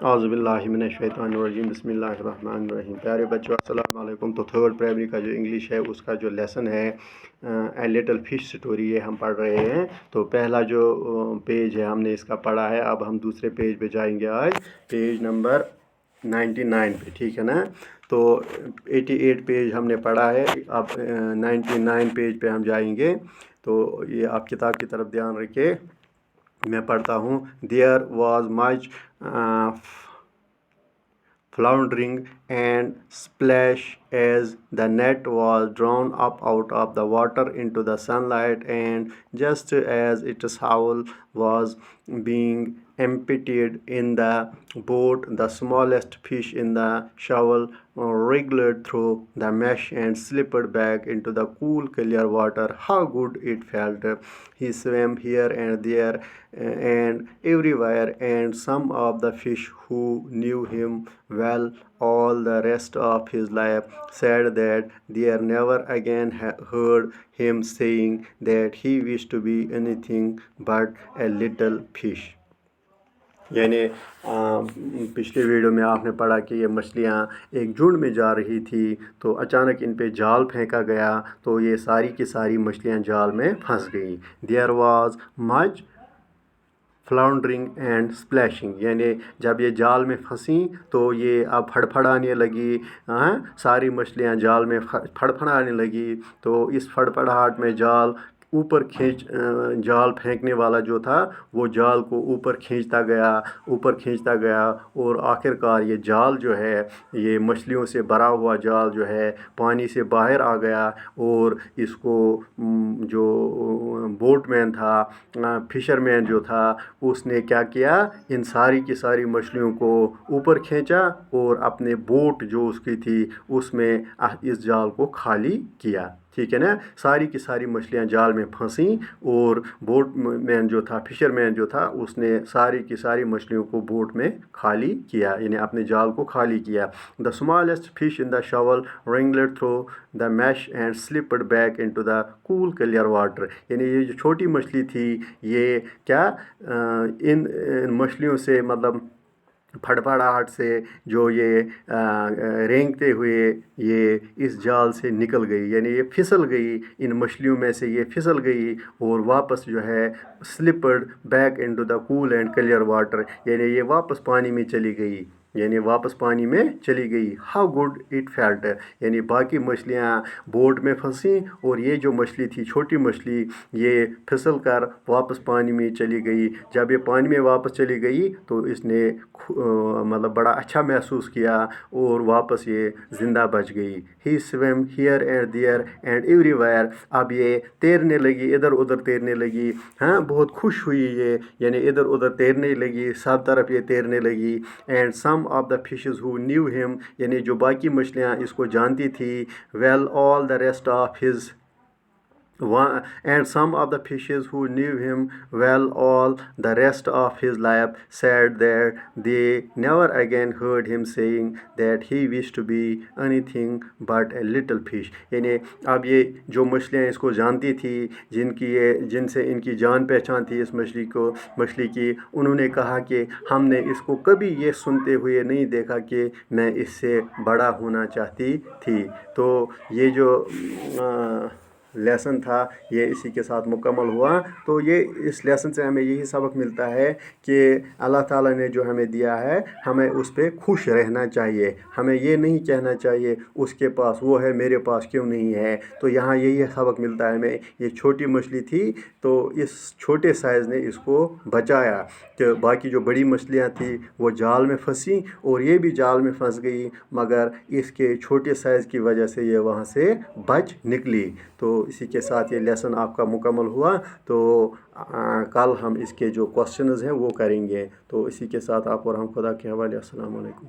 اعوذ باللہ من الشیطان الرجیم بسم اللہ الرحمن الرحیم۔ پیارے بچوں السلام علیکم۔ تو تھرڈ پرائمری کا جو انگلش ہے اس کا جو لیسن ہے اے لٹل فش سٹوری، یہ ہم پڑھ رہے ہیں۔ تو پہلا جو پیج ہے ہم نے اس کا پڑھا ہے، اب ہم دوسرے پیج پہ جائیں گے آج، پیج نمبر 99 پہ، ٹھیک ہے نا۔ تو 88 پیج ہم نے پڑھا ہے، اب 99 پیج پہ ہم جائیں گے۔ تو یہ آپ کتاب کی طرف دھیان رکھیں، میں پڑھتا ہوں۔ There was much floundering and splash as the net was drawn up out of the water into the sunlight, and just as its howl was being emptied in the boat, the smallest fish in the shovel wriggled through the mesh and slipped back into the cool, clear water. How good it felt! He swam here and there and everywhere, and some of the fish who knew him well all the rest of his life said that they never again heard him saying that he wished to be anything but a little fish. یعنی پچھلے video میں آپ نے پڑھا کہ یہ مچھلیاں ایک جھنڈ میں جا رہی تھی، تو اچانک ان پہ جال پھینکا گیا تو یہ ساری کی ساری مچھلیاں جال میں پھنس گئیں۔ There was much فلاؤنڈرنگ اینڈ سپلیشنگ، یعنی جب یہ جال میں پھنسیں تو یہ اب پھڑپھڑانے لگی، ساری مچھلیاں جال میں پھڑپھڑانے لگی۔ تو اس پھڑپھڑاہٹ میں جال اوپر جال پھینکنے والا جو تھا وہ جال کو اوپر کھینچتا گیا اور آخرکار یہ جال جو ہے، یہ مچھلیوں سے بھرا ہوا جال جو ہے پانی سے باہر آ گیا، اور اس کو جو بوٹ مین تھا، فشر مین جو تھا، اس نے کیا کیا، ان ساری کی ساری مچھلیوں کو اوپر کھینچا اور اپنے بوٹ جو اس کی تھی اس میں اس جال کو خالی کیا، ٹھیک ہے نا۔ ساری کی ساری مچھلیاں جال میں پھنسیں اور بوٹ مین جو تھا، فشر مین جو تھا، اس نے ساری کی ساری مچھلیوں کو بوٹ میں خالی کیا، یعنی اپنے جال کو خالی کیا۔ The smallest fish in the shovel wriggled through the mesh and slipped back into the cool clear water، یعنی یہ جو چھوٹی مچھلی تھی یہ کیا ان مچھلیوں سے، مطلب پھڑپھڑاہٹ سے جو یہ رینگتے ہوئے یہ اس جال سے نکل گئی، یعنی یہ پھسل گئی، ان مچھلیوں میں سے یہ پھسل گئی اور واپس جو ہے slipped back into the cool and clear water, یعنی یہ واپس پانی میں چلی گئی، ہاؤ گڈ اٹ فیلٹ، یعنی باقی مچھلیاں بوٹ میں پھنسیں اور یہ جو مچھلی تھی، چھوٹی مچھلی، یہ پھسل کر واپس پانی میں چلی گئی۔ جب یہ پانی میں واپس چلی گئی تو اس نے مطلب بڑا اچھا محسوس کیا اور واپس یہ زندہ بچ گئی۔ She swim here and there and everywhere, اب یہ تیرنے لگی، ادھر ادھر تیرنے لگی، بہت خوش ہوئی یہ، یعنی ادھر ادھر تیرنے لگی، سب طرف یہ تیرنے لگی۔ And some of the fishes who knew him, یعنی جو باقی مچھلیاں اس کو جانتی تھی، well all the rest of his and some of the fishes who knew him well all the rest of his life said that they never again heard him saying that he wished to be anything but a little fish، یعنی اب یہ جو مچھلیاں اس کو جانتی تھی، جن سے ان کی جان پہچان تھی اس مچھلی کی، انہوں نے کہا کہ ہم نے اس کو کبھی یہ سنتے ہوئے نہیں دیکھا کہ میں اس سے بڑا ہونا چاہتی تھی۔ تو یہ جو لیسن تھا یہ اسی کے ساتھ مکمل ہوا۔ تو یہ اس لیسن سے ہمیں یہی سبق ملتا ہے کہ اللہ تعالیٰ نے جو ہمیں دیا ہے ہمیں اس پہ خوش رہنا چاہیے، ہمیں یہ نہیں کہنا چاہیے اس کے پاس وہ ہے میرے پاس کیوں نہیں ہے۔ تو یہاں یہی سبق ملتا ہے ہمیں، یہ چھوٹی مچھلی تھی تو اس چھوٹے سائز نے اس کو بچایا، کہ باقی جو بڑی مچھلیاں تھیں وہ جال میں پھنسیں اور یہ بھی جال میں پھنس گئی، مگر اس کے چھوٹے سائز کی وجہ سے یہ وہاں سے بچ نکلی۔ تو اسی کے ساتھ یہ لیسن آپ کا مکمل ہوا۔ تو کل ہم اس کے جو کوسچنز ہیں وہ کریں گے۔ تو اسی کے ساتھ آپ اور ہم خدا کے حوالے، السلام علیکم۔